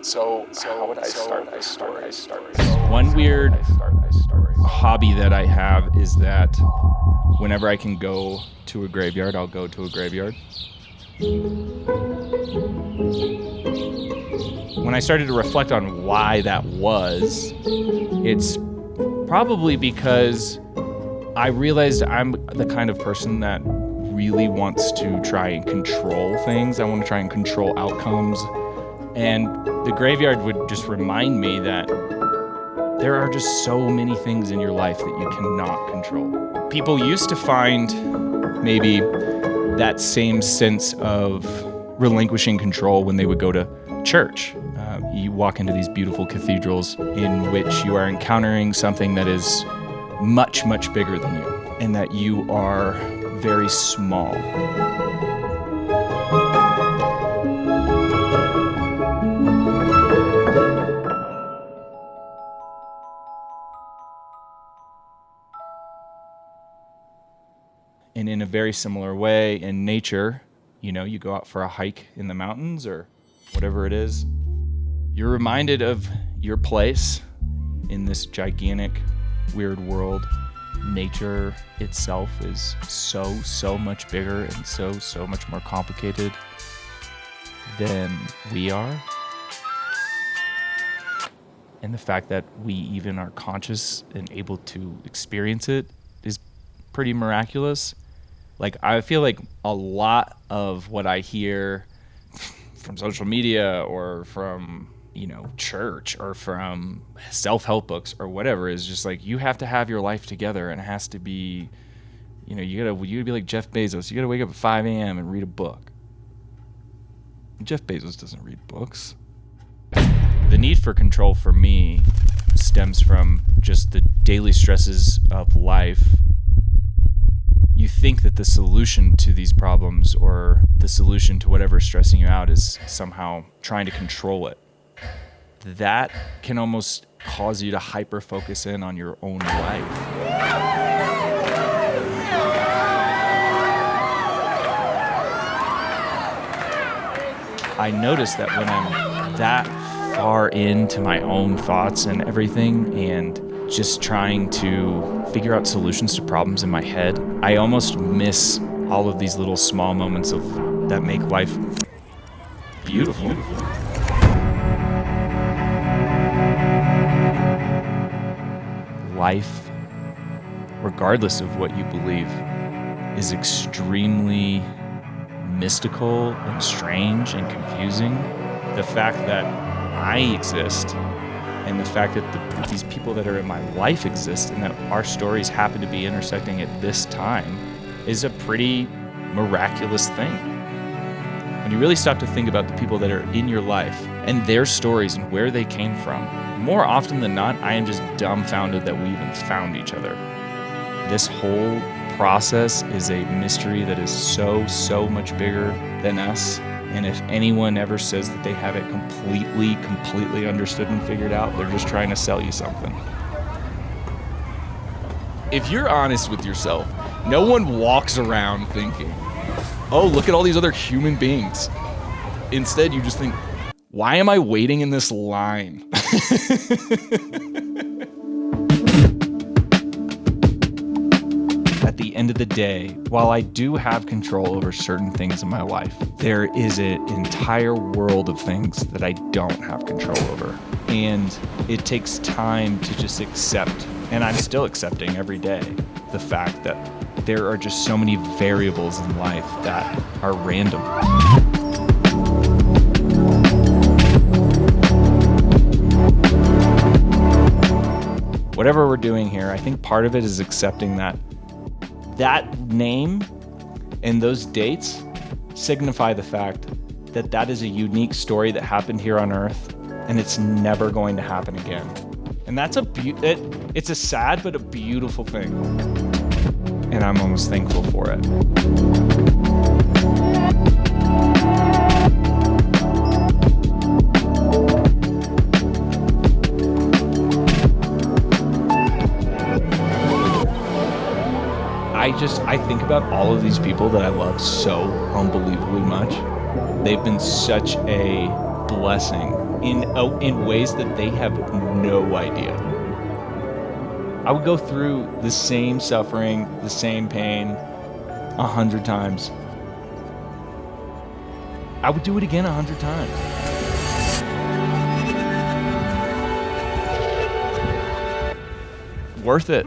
So how would I start this story? One weird hobby that I have is that whenever I can go to a graveyard, I'll go to a graveyard. When I started to reflect on why that was, it's probably because I realized I'm the kind of person that really wants to try and control things. I want to try and control outcomes. And the graveyard would just remind me that there are just so many things in your life that you cannot control. People used to find maybe that same sense of relinquishing control when they would go to church. You walk into these beautiful cathedrals in which you are encountering something that is much, much bigger than you, and that you are very small. And in a very similar way, in nature, you go out for a hike in the mountains or whatever it is, you're reminded of your place in this gigantic, weird world. Nature itself is so much bigger and so much more complicated than we are. And the fact that we even are conscious and able to experience it is pretty miraculous. Like, I feel like a lot of what I hear from social media or from, church or from self-help books or whatever is just like, you have to have your life together, and it has to be, you gotta be like Jeff Bezos. You gotta wake up at 5 a.m. and read a book. Jeff Bezos doesn't read books. The need for control for me stems from just the daily stresses of life. You think that the solution to these problems or the solution to whatever's stressing you out is somehow trying to control it. That can almost cause you to hyper-focus in on your own life. I notice that when I'm that far into my own thoughts and everything and just trying to figure out solutions to problems in my head, I almost miss all of these little small moments that make life beautiful. Life, regardless of what you believe, is extremely mystical and strange and confusing. The fact that I exist and the fact that these people that are in my life exist and that our stories happen to be intersecting at this time is a pretty miraculous thing. When you really stop to think about the people that are in your life and their stories and where they came from, more often than not, I am just dumbfounded that we even found each other. This whole process is a mystery that is so much bigger than us. And if anyone ever says that they have it completely understood and figured out, they're just trying to sell you something. If you're honest with yourself, no one walks around thinking, oh, look at all these other human beings. Instead, you just think, why am I waiting in this line? At the end of the day, while I do have control over certain things in my life, there is an entire world of things that I don't have control over. And it takes time to just accept, and I'm still accepting every day, the fact that there are just so many variables in life that are random. Whatever we're doing here, I think part of it is accepting that name and those dates signify the fact that that is a unique story that happened here on Earth, and it's never going to happen again. And that's it's a sad but a beautiful thing. And I'm almost thankful for it. I think about all of these people that I love so unbelievably much. They've been such a blessing in ways that they have no idea. I would go through the same suffering, the same pain 100 times. I would do it again 100 times. Worth it.